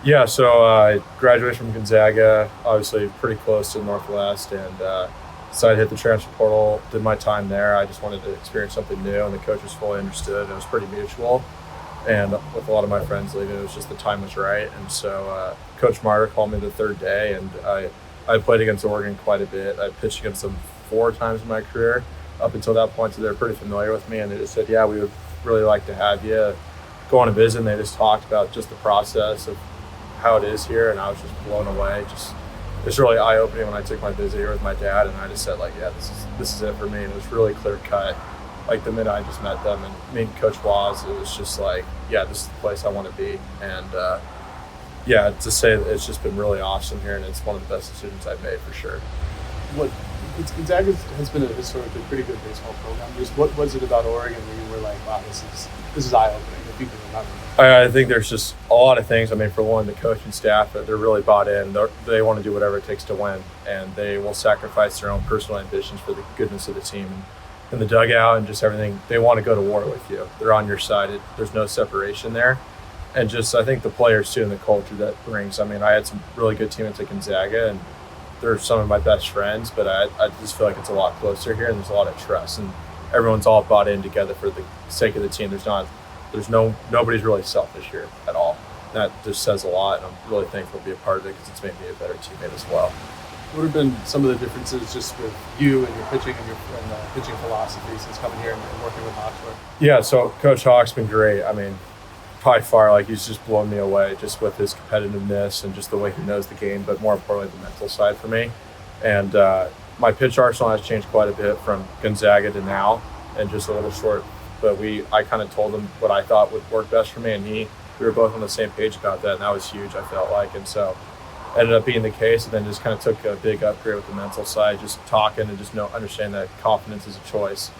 Yeah, so I graduated from Gonzaga, obviously pretty close to the Northwest, and decided to hit the transfer portal, did my time there. I just wanted to experience something new, and the coaches fully understood. It was pretty mutual. And with a lot of my friends leaving, it was just the time was right. And so Coach Marder called me the third day, and I played against Oregon quite a bit. I pitched against them 4 times in my career up until that point, so they're pretty familiar with me. And they just said, yeah, we would really like to have you go on a visit. And they just talked about just the process of how it is here, and I was just blown away. Just it's really eye opening when I took my visit here with my dad, and I just said like, yeah, this is it for me. And it was really clear cut. Like the minute I just met them and meeting Coach Waz, it was just like, yeah, this is the place I want to be. And yeah, to say that it's just been really awesome here, and it's one of the best decisions I've made for sure. What Gonzaga has been a historically pretty good baseball program. Just what was it about Oregon where you were like, wow, this is eye opening if you can remember? I think there's just a lot of things. I mean, for one, the coaching staff, they're really bought in. They want to do whatever it takes to win, and they will sacrifice their own personal ambitions for the goodness of the team. And in the dugout and just everything, they want to go to war with you. They're on your side. There's no separation there. And just, I think the players too and the culture that brings. I mean, I had some really good teammates at Gonzaga, and they're some of my best friends, but I just feel like it's a lot closer here, and there's a lot of trust, and everyone's all bought in together for the sake of the team. Nobody's really selfish here at all. That just says a lot, and I'm really thankful to be a part of it because it's made me a better teammate as well. What have been some of the differences just with you and your pitching and your pitching philosophy since coming here and working with Hawksworth? Yeah, so Coach Hawk's been great. I mean, by far, like he's just blown me away just with his competitiveness and just the way he knows the game, but more importantly, the mental side for me. And my pitch arsenal has changed quite a bit from Gonzaga to now, and just a little short. But I kind of told him what I thought would work best for me, and we were both on the same page about that, and that was huge, I felt like. And so ended up being the case, and then just kind of took a big upgrade with the mental side, just talking and just understand that confidence is a choice,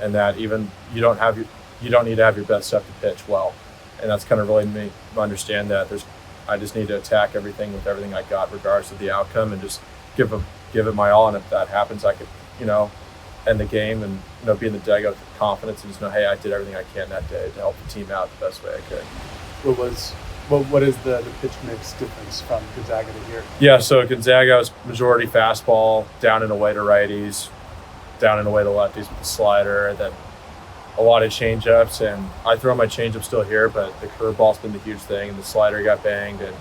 and that even you don't need to have your best stuff to pitch well. And that's kind of really made me understand that I just need to attack everything with everything I got, regardless of the outcome, and just give it my all. And if that happens, I could, end the game and be in the dugout with confidence and just know, hey, I did everything I can that day to help the team out the best way I could. What is the pitch mix difference from Gonzaga to here? Yeah, so Gonzaga was majority fastball, down and away to righties, down and away to lefties with the slider, and then a lot of changeups, and I throw my changeup still here, but the curveball's been the huge thing, and the slider got banged, and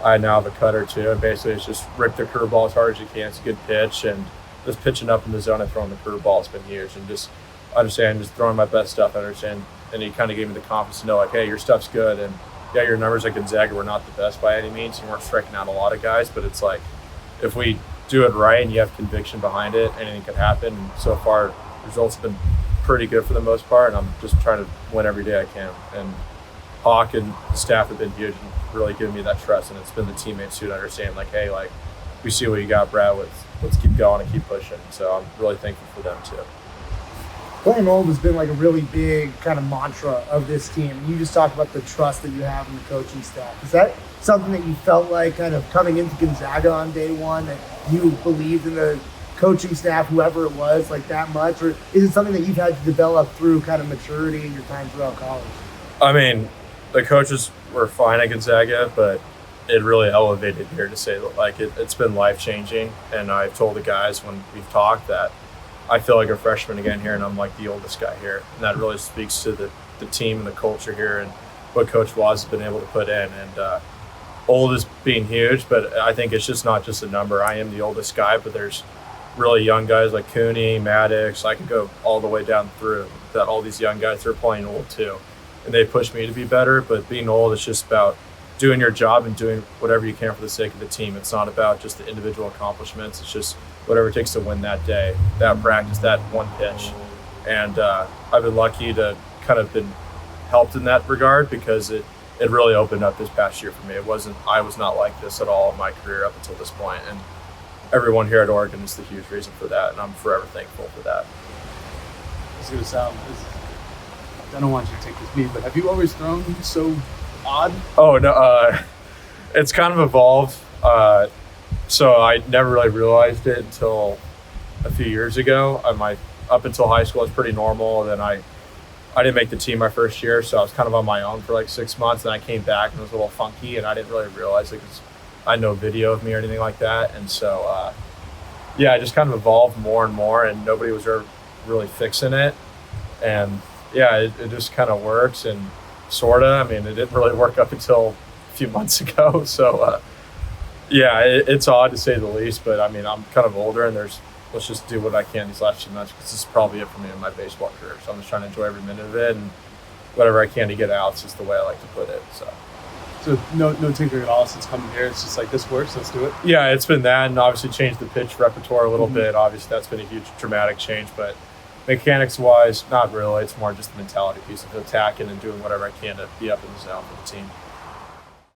I now have a cutter too, and basically it's just rip the curveball as hard as you can. It's a good pitch, and just pitching up in the zone and throwing the curveball has been huge, and just understand, just throwing my best stuff, and he kind of gave me the confidence to know, like, hey, your stuff's good, and yeah, your numbers at Gonzaga were not the best by any means. You weren't striking out a lot of guys, but it's like, if we do it right and you have conviction behind it, anything could happen. And so far, results have been pretty good for the most part, and I'm just trying to win every day I can. And Hawk and the staff have been huge and really given me that trust, and it's been the teammates who understand, like, hey, like, we see what you got, Brad. Let's keep going and keep pushing. So I'm really thankful for them too. Playing old has been like a really big kind of mantra of this team. And you just talked about the trust that you have in the coaching staff. Is that something that you felt like kind of coming into Gonzaga on day one, that you believed in the coaching staff, whoever it was, like that much? Or is it something that you've had to develop through kind of maturity in your time throughout college? I mean, the coaches were fine at Gonzaga, but it really elevated here to say that, like, it's been life-changing. And I've told the guys when we've talked that I feel like a freshman again here, and I'm like the oldest guy here. And that really speaks to the team and the culture here and what Coach Waz has been able to put in. And old is being huge, but I think it's just not just a number. I am the oldest guy, but there's really young guys like Cooney, Maddox. I could go all the way down through that. All these young guys, they're playing old too. And they push me to be better, but being old is just about doing your job and doing whatever you can for the sake of the team. It's not about just the individual accomplishments. It's just whatever it takes to win that day, that practice, that one pitch. And I've been lucky to kind of been helped in that regard, because it really opened up this past year for me. I was not like this at all in my career up until this point. And everyone here at Oregon is the huge reason for that, and I'm forever thankful for that. It's going to sound, I don't want you to take this mean, but have you always thrown so odd? Oh, no, it's kind of evolved. So I never really realized it until a few years ago. Up until high school, I was pretty normal. And then I I didn't make the team my first year, so I was kind of on my own for like 6 months. And I came back and it was a little funky, and I didn't really realize it because I had no video of me or anything like that. And so, I just kind of evolved more and more, and nobody was ever really fixing it. And yeah, it just kind of works, and sorta. I mean, it didn't really work up until a few months ago. So, it's odd to say the least. But I mean, I'm kind of older, and let's just do what I can these last few months because this is probably it for me in my baseball career. So I'm just trying to enjoy every minute of it, and whatever I can to get out. It's just the way I like to put it. So no tinkering at all since coming here. It's just like, this works, let's do it. Yeah, it's been that, and obviously changed the pitch repertoire a little bit. Obviously, that's been a huge dramatic change, but mechanics-wise, not really. It's more just the mentality piece of attacking and doing whatever I can to be up in the zone for the team.